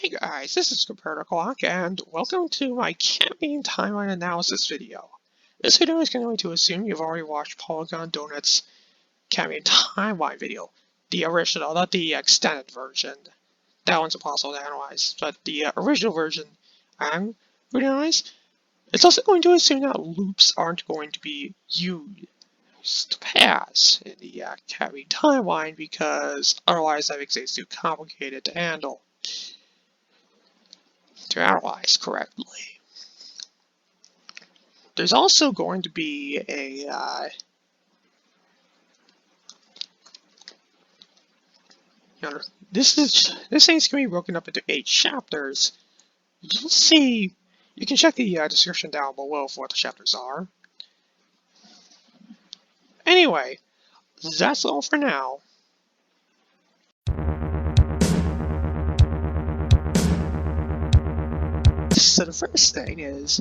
Hey guys, this is Compare Clock, and welcome to my Catmeme timeline analysis video. This video is going to assume you've already watched Polygon Donut's Catmeme timeline video. The original, not the extended version. That one's impossible to analyze, but the original version I'm going to analyze. It's also going to assume that loops aren't going to be used to pass in the Catmeme timeline, because otherwise that makes it too complicated to handle. To analyze correctly. There's also going to be a this thing's going to be broken up into 8 chapters. You'll see. You can check the description down below for what the chapters are. Anyway, that's all for now. So the first thing is,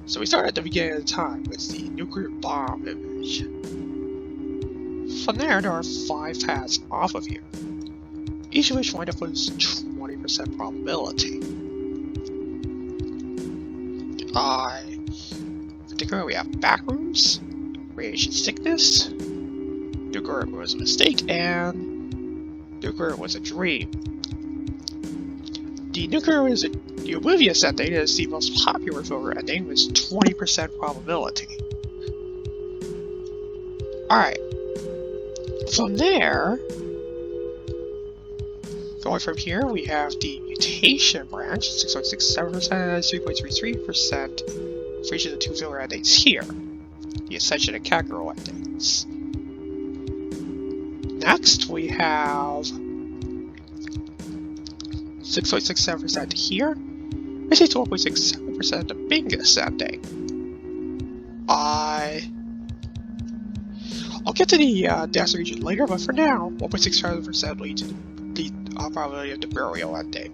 so we start at the beginning of the time with the nuclear bomb image. From there are 5 paths off of here, each of which wind up with 20% probability. Particularly we have backrooms, radiation sickness, nuclear was a mistake, and nuclear was a dream. The nuclear is the oblivious ending is the most popular filler ending with 20% probability. Alright. From there, going from here, we have the mutation branch, 6.67% and 3.33% for each of the 2 filler endings here. The Ascension and Kakarot endings. Next, we have 6.67% here. I say 12.67% the biggest ending. I'll get to the death region later, but for now, 1.67% leads to the probability of the burial ending.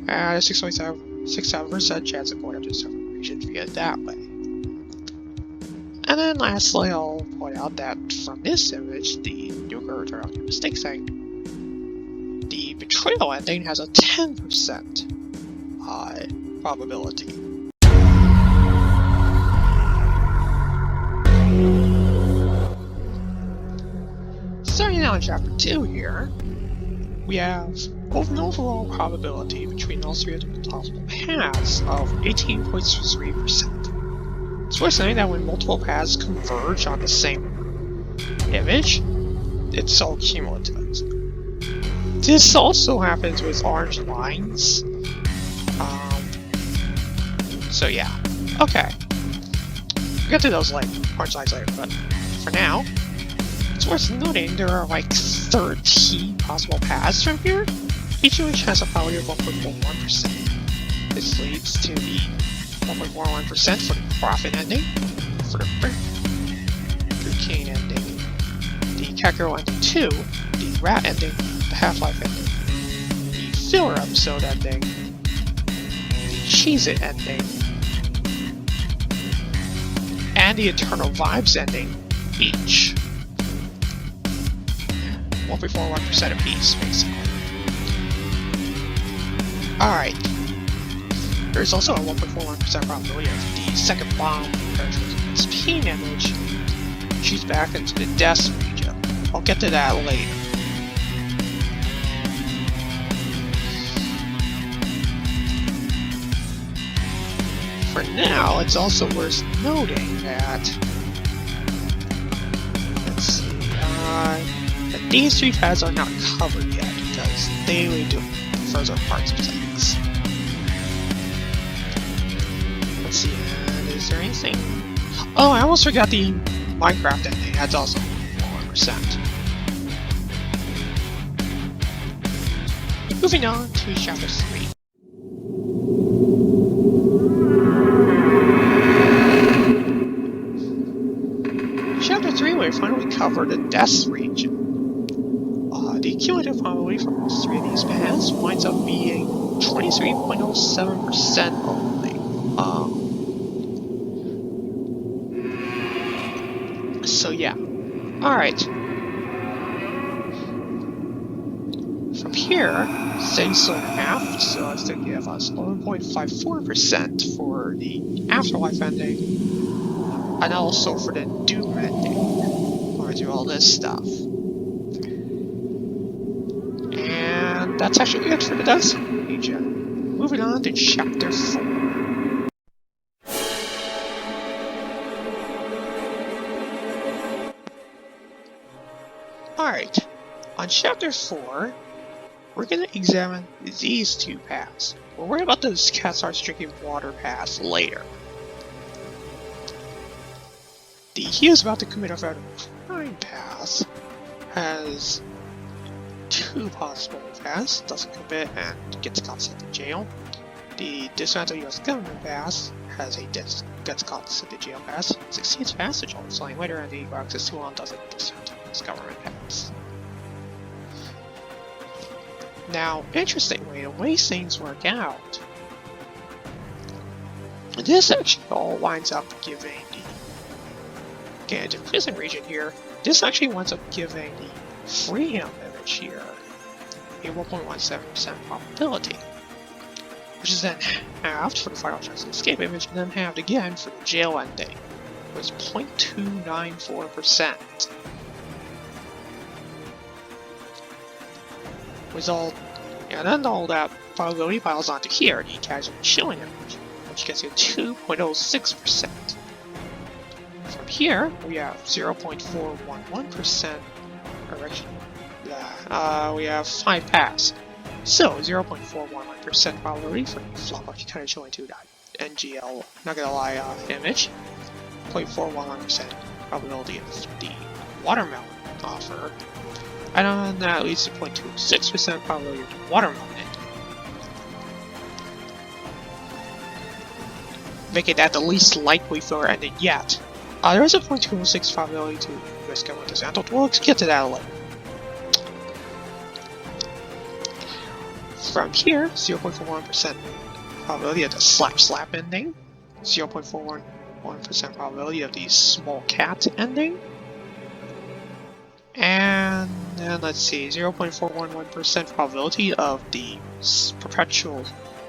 And a 6.67% chance of going up to the second region via that way. And then lastly, I'll point out that from this image, the nuclear turned out to be a mistake thing. The betrayal ending has a 10% probability. Starting now in chapter 2 here, we have an overall probability between all 3 of the possible paths of 18.3%. It's worth saying that when multiple paths converge on the same image, it's all cumulative. This also happens with orange lines. So yeah. Okay. We'll get to those orange lines later, but for now, it's worth noting there are like 13 possible paths from here, each of which has a probability of 1.41%. This leads to the 1.41% for the profit ending, for the Bricane ending, the Kakarot ending 2, the rat ending, the Half-Life ending, the filler episode ending, the Cheez-It ending, and the Eternal Vibes ending, each. 1.41% apiece, basically. Alright. There's also a 1.41% probability of the second bomb compared to the SP image. She's back into the death region. I'll get to that later. For now, it's also worth noting that, let's see, that these 3 paths are not covered yet because they lead to further parts of things. Let's see, is there anything? Oh, I almost forgot the Minecraft ending. That's also 1%. Moving on to chapter 3. Chapter 3, we finally covered the death region. The cumulative probability from all 3 of these paths winds up being 23.07% only. So yeah. Alright. here, same sort of half, so it's to give us 11.54% for the Afterlife ending, and also for the Doom ending, when we do all this stuff. And that's actually it for the Dust region. Moving on to Chapter 4. Alright, on Chapter 4, we're going to examine these two paths. We'll worry about those cats are drinking water paths later. The he is about to commit a crime path has two possible paths, doesn't commit and gets caught sent to jail. The dismantle US government pass has a gets caught sent to jail pass, succeeds passage on flying later, and the access to one doesn't dismantle US government pass. Now, interestingly, the way things work out, this actually all winds up giving the prison region here, this actually winds up giving the freedom image here a 1.17% probability, which is then halved for the final chance to escape image, and then halved again for the jail ending, was 0.294%. And then all that probability piles onto here, the casual chilling image, which gets you 2.06%. From here, we have 0.411%, we have 5 paths. So, 0.411% probability for the flop of kind of showing to that NGL, not gonna lie, image. 0.411% probability of the watermelon offer. And then that leads to 0.26% probability of the watermelon ending. Making that the least likely for ending yet. There is a 0.206 probability to risk going to Xanthal. We'll get to that later. From here, 0.41% probability of the slap ending, 0.411% probability of the small cat ending, and then let's see, 0.411% probability of the perpetual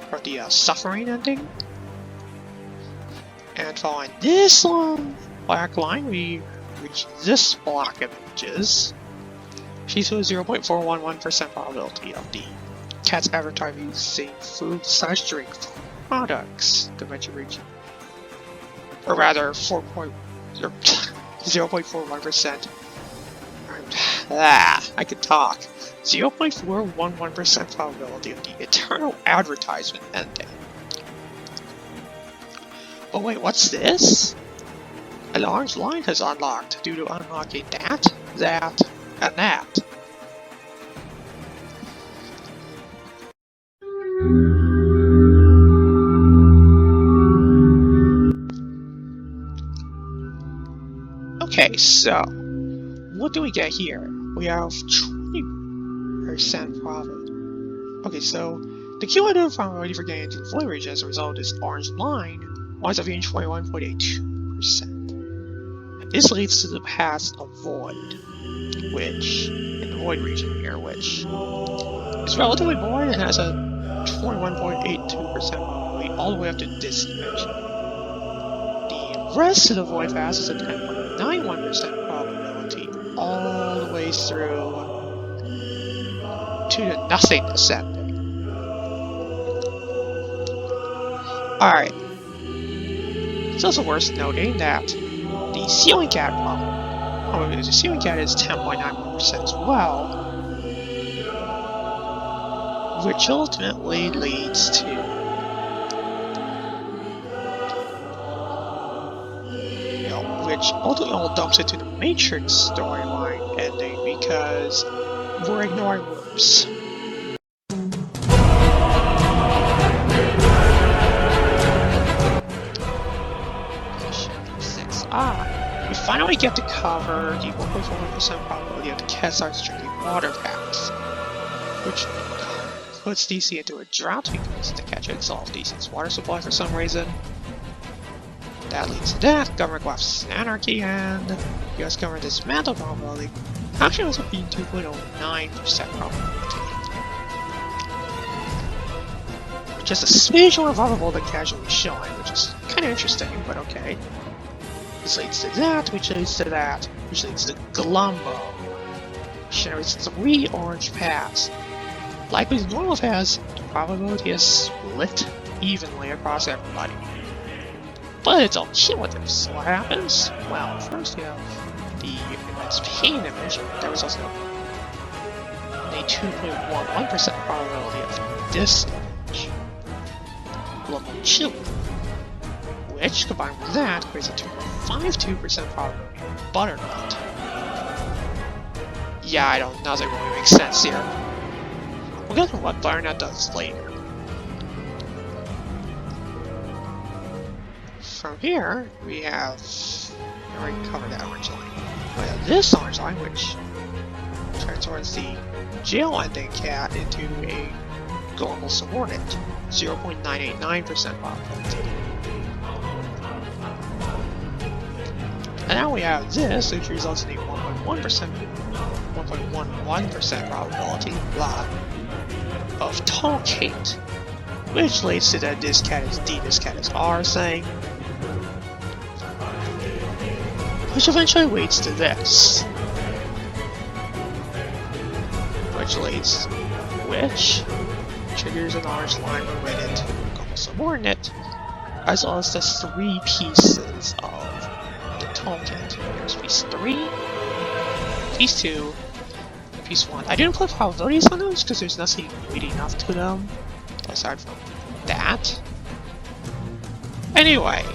or the suffering ending. And following this long black line, we reach this block of images. She shows 0.411% probability of the cat's advertising food/drink products convention region, or rather 0.411%. I can talk. 0.411% probability of the eternal advertisement ending. But wait, what's this? An orange line has unlocked due to unlocking that, and that. Okay, so what do we get here? We have 20% profit. Okay, so the cumulative probability for getting into the void region as a result of this orange line winds up being 21.82%. And this leads to the path of void, which, in the void region here, which is relatively void and has a 21.82% probability all the way up to this image. The rest of the void path is a 10.91% probability all the way through to the nothingness ending. Alright. It's also worth noting that the ceiling cat probability of the ceiling cat is 10.91% as well, which ultimately leads to which ultimately all dumps into the Matrix storyline ending because we're ignoring loops. We finally get to cover the 1.41% probability of the Khazar's drinking water paths, which puts DC into a drought because the cat should solve DC's water supply for some reason. That leads to that, government collapses in anarchy, and US government dismantle probability actually ends up being 2.09% probability. which is a smidge more vulnerable than casually showing, which is kind of interesting, but okay. This leads to that, which leads to that, which leads to Glumbo, which generates 3 orange paths. Like with normal paths, the probability is split evenly across everybody. But it's all cumulative, so what happens? Well, first you have the immense pain image. There was also a 2.11% probability of this image. Global chill, which combined with that creates a 2.52% probability of butternut. Yeah, I don't, nothing really makes sense here. We'll get to what butternut does later. From here, we have, I already covered that orange line. We have this orange line, which turns towards the jail ending cat into a global subordinate, 0.989% probability. And now we have this, which results in a 1.11% probability, blah, of Tolkate, which leads to that this cat is D, this cat is R thing, which eventually leads to this, which triggers an orange line related to a global subordinate, as well as the 3 pieces of the toolkit. There's piece 3, piece 2, and piece 1. I didn't put probabilities on those because there's nothing leading up to them, aside from that. Anyway,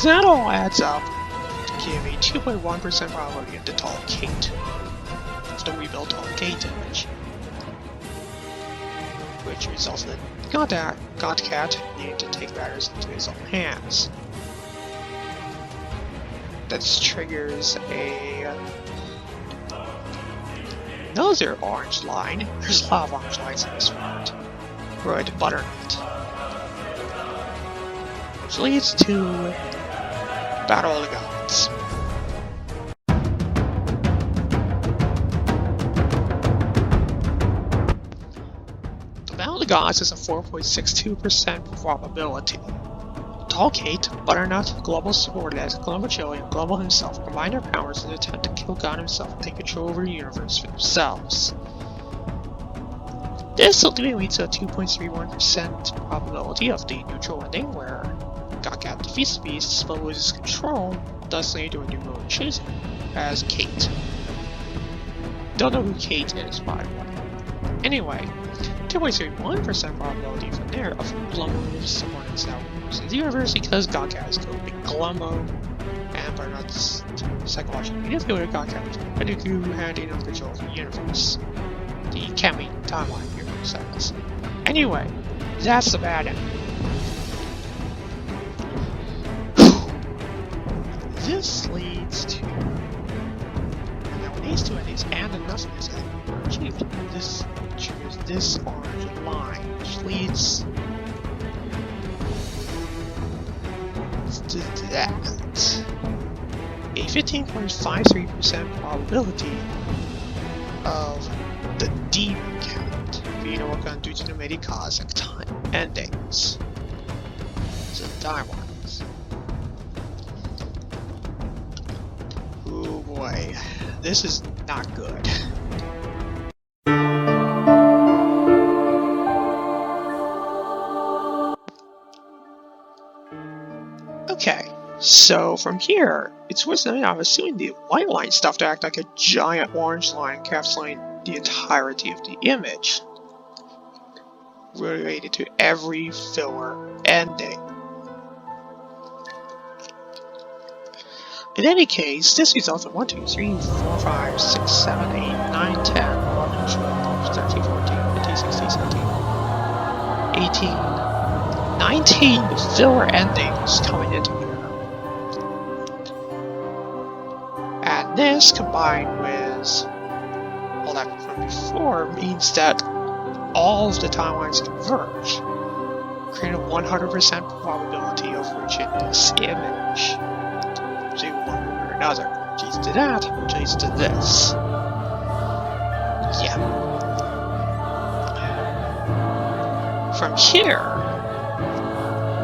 that all adds up to give a 2.1% probability of the toolkit, of the rebuilt toolkit image, which results in Godcat needing to take matters into his own hands. That triggers another orange line. There's a lot of orange lines in this part. Right, butternut. Which leads to Battle of the Gods. The Battle of the Gods is a 4.62% probability. Tolkate, Butternut, Global Subordinate, Global Chili, and Global himself combine their powers in an attempt to kill God himself and take control over the universe for themselves. This ultimately leads to a 2.31% probability of the neutral ending, where Godcat defeats the beasts but loses control, thus leading to a new villain chosen as Kate. Don't know who Kate is, by the way. Anyway, 2.31% probability from there of Glumbo's subordinates now rules in the universe because Godcat has killed Big Glumbo, and Butternut's psychologically manipulated Godcat and Nuke handing him control of the universe. The Catmeme timeline universe, that is. Anyway, that's the bad end. This leads to, now when these two endings and the nothingness are achieved, this triggers this orange line, which leads to that. A 15.53% probability of the demon cat being overcome due to the many cosmic time endings. So timelines. Oh boy, this is not good. Okay, so from here, it's worth noting I'm assuming the white line stuff to act like a giant orange line encapsulating the entirety of the image, related to every filler ending. In any case, this results in 1, 2, 3, 4, 5, 6, 7, 8, 9, 10, 11, 12, 13, 14, 15, 16, 17, 18, 19 filler endings coming into here. And this, combined with all that from before, means that all of the timelines converge, creating a 100% probability of reaching this image. So one way or another, which leads to that, which leads to this. Yeah. from here,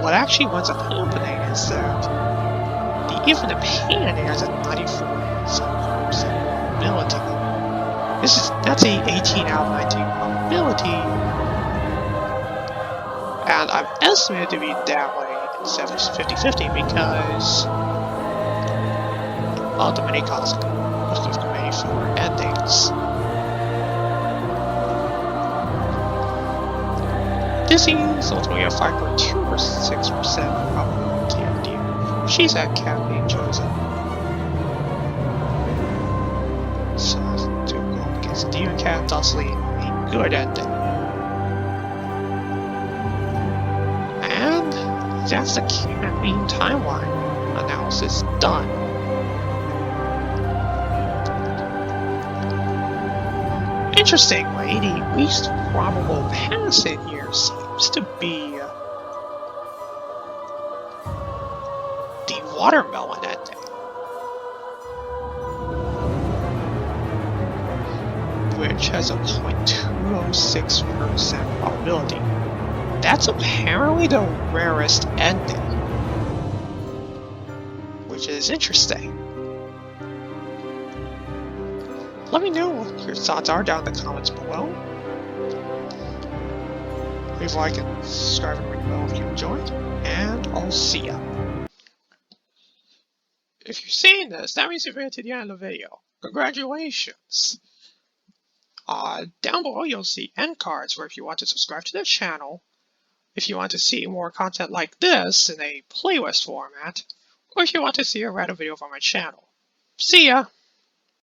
what actually winds up happening is that even the pain in there is at 94% probability. That's a 18 out of 19 probability, and I'm estimated to be that way instead of 50-50 because of the many costs of committing for endings. Dizzy is ultimately a 5.26% probability of deal. She's at Catmeme chosen. So to go up against Demon Cat, thusly a good ending. And that's the Catmeme timeline analysis done. Interestingly, the least probable pass in here seems to be the watermelon ending, which has a 0.206% probability. That's apparently the rarest ending, which is interesting. Let me know what your thoughts are down in the comments below. Leave a like and subscribe and ring the bell if you enjoyed, and I'll see ya. If you're seeing this, that means you've made it to the end of the video. Congratulations! Down below you'll see end cards where if you want to subscribe to the channel, if you want to see more content like this in a playlist format, or if you want to see a random video from my channel. See ya!